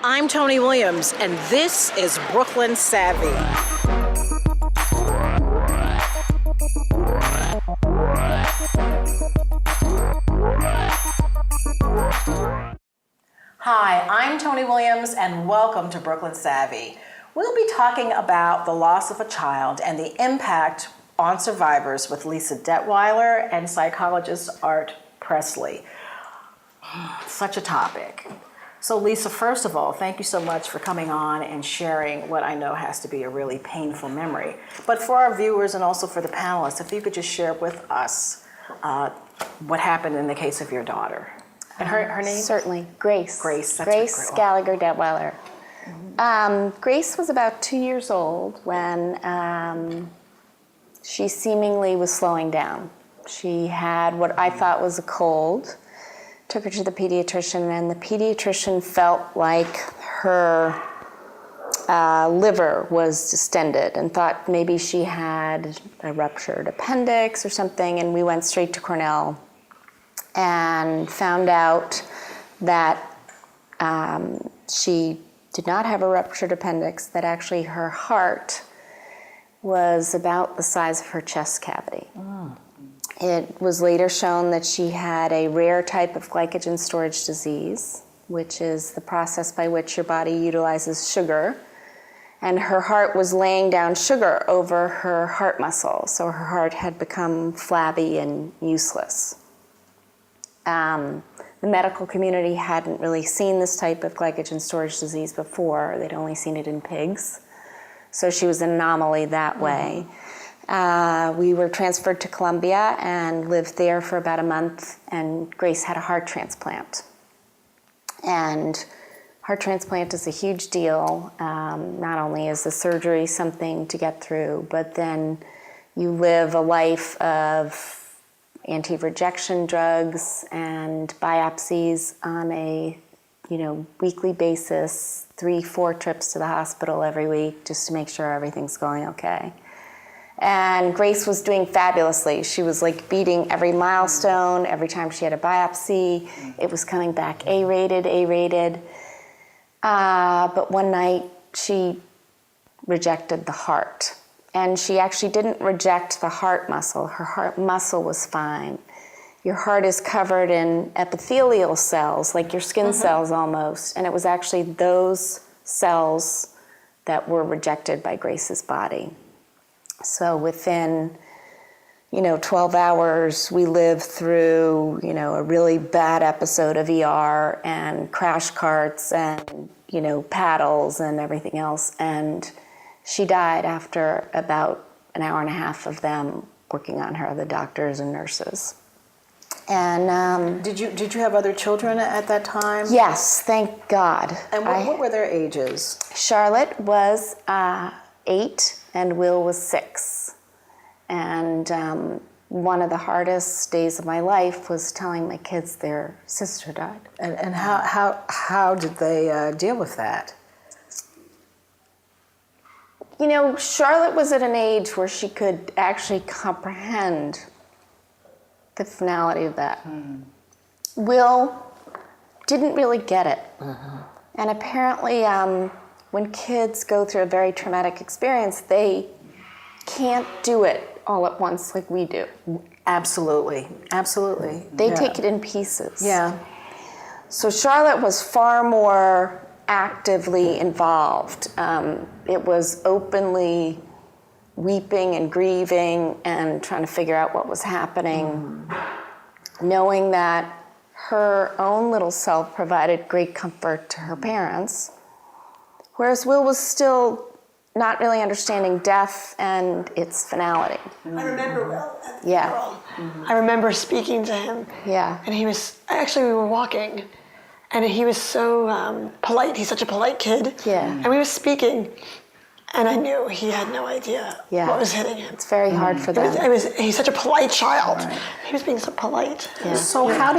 I'm Tony Williams, and this is Brooklyn Savvy. Hi, I'm Tony Williams, and welcome to Brooklyn Savvy. We'll be talking about the loss of a child and the impact on survivors with Lisa Detweiler and psychologist Art Presley. Such a topic. So Lisa, first of all, thank you so much for coming on and sharing what I know has to be a really painful memory. But for our viewers and also for the panelists, if you could just share with us what happened in the case of your daughter. And her name? Certainly, Grace. Grace. That's Grace Gallagher Detweiler. Grace was about 2 years old when she seemingly was slowing down. She had what I thought was a cold. Took her to the pediatrician, and the pediatrician felt like her liver was distended and thought maybe she had a ruptured appendix or something, and we went straight to Cornell and found out that she did not have a ruptured appendix, that actually her heart was about the size of her chest cavity. It was later shown that she had a rare type of glycogen storage disease, which is the process by which your body utilizes sugar. And her heart was laying down sugar over her heart muscle, so her heart had become flabby and useless. The medical community hadn't really seen this type of glycogen storage disease before. They'd only seen it in pigs. So she was an anomaly that way. We were transferred to Columbia and lived there for about a month, and Grace had a heart transplant. And heart transplant is a huge deal. Not only is the surgery something to get through, but then you live a life of anti-rejection drugs and biopsies on a weekly basis, 3-4 trips to the hospital every week just to make sure everything's going okay. And Grace was doing fabulously. She was like beating every milestone. Every time she had a biopsy, it was coming back A-rated. But one night she rejected the heart. And she actually didn't reject the heart muscle. Her heart muscle was fine. Your heart is covered in epithelial cells, like your skin cells almost. And it was actually those cells that were rejected by Grace's body. So within, 12 hours, we lived through, a really bad episode of ER and crash carts and, paddles and everything else. And she died after about an hour and a half of them working on her, the doctors and nurses. And Did you have other children at that time? yes, thank God. And what were their ages? Charlotte was 8 and Will was 6. And one of the hardest days of my life was telling my kids their sister died. And how did they deal with that? Charlotte was at an age where she could actually comprehend the finality of that. Will didn't really get it. And apparently, when kids go through a very traumatic experience, they can't do it all at once like we do. Absolutely. They take it in pieces. Yeah. So Charlotte was far more actively involved. It was openly weeping and grieving and trying to figure out what was happening, knowing that her own little self provided great comfort to her parents, whereas Will was still not really understanding death and its finality. I remember Will at the Yeah. funeral. I remember speaking to him. Yeah. And we were walking, and he was so polite. He's such a polite kid. Yeah. And we were speaking, and I knew he had no idea what was hitting him. It's very hard for them. He's such a polite child. Right. He was being so polite. Yeah. So how